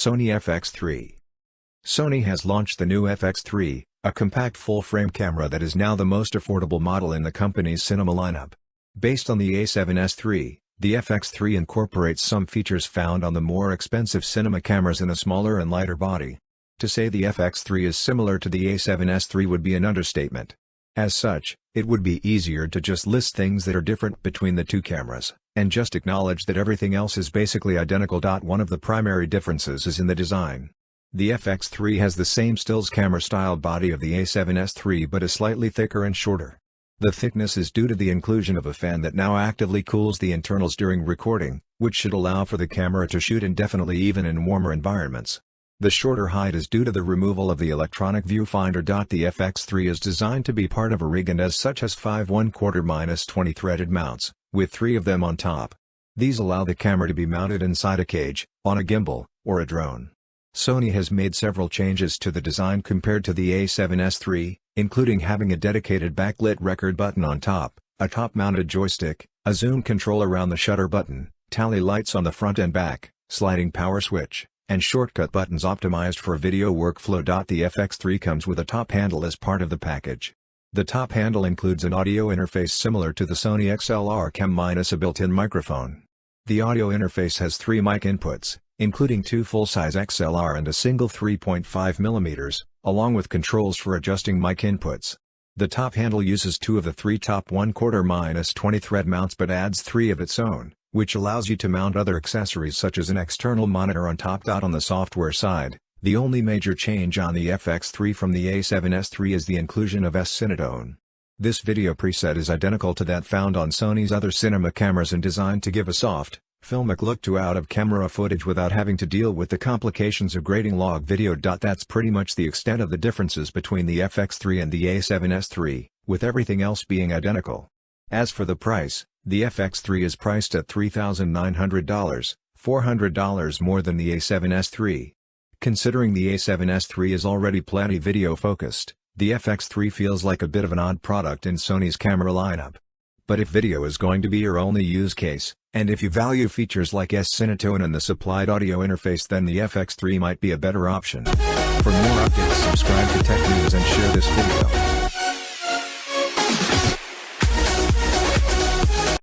Sony FX3. Sony has launched the new FX3, a compact full-frame camera that is now the most affordable model in the company's cinema lineup. Based on the A7S III, the FX3 incorporates some features found on the more expensive cinema cameras in a smaller and lighter body. To say the FX3 is similar to the A7S III would be an understatement. As such, it would be easier to just list things that are different between the two cameras, and just acknowledge that everything else is basically identical. One of the primary differences is in the design. The FX3 has the same stills camera-style body of the A7S III but is slightly thicker and shorter. The thickness is due to the inclusion of a fan that now actively cools the internals during recording, which should allow for the camera to shoot indefinitely even in warmer environments. The shorter height is due to the removal of the electronic viewfinder. The FX3 is designed to be part of a rig and as such has 5 1/4-20 threaded mounts, with 3 of them on top. These allow the camera to be mounted inside a cage, on a gimbal, or a drone. Sony has made several changes to the design compared to the A7S III, including having a dedicated backlit record button on top, a top-mounted joystick, a zoom control around the shutter button, tally lights on the front and back, sliding power switch, and shortcut buttons optimized for video workflow. The FX3 comes with a top handle as part of the package. The top handle includes an audio interface similar to the Sony XLR Cam minus a built-in microphone. The audio interface has 3 mic inputs, including 2 full-size XLR and a single 3.5mm, along with controls for adjusting mic inputs. The top handle uses 2 of the 3 top 1/4-20 thread mounts but adds 3 of its own, which allows you to mount other accessories such as an external monitor on top. On the software side, the only major change on the FX3 from the A7S III is the inclusion of S-Cinetone. This video preset is identical to that found on Sony's other cinema cameras and designed to give a soft, filmic look to out-of-camera footage without having to deal with the complications of grading log video. That's pretty much the extent of the differences between the FX3 and the A7S III, with everything else being identical. As for the price, the FX3 is priced at $3,900, $400 more than the A7S III. Considering the A7S III is already plenty video-focused, the FX3 feels like a bit of an odd product in Sony's camera lineup. But if video is going to be your only use case, and if you value features like S-Cinetone and the supplied audio interface, then the FX3 might be a better option. For more updates, subscribe to Tech News and share this video.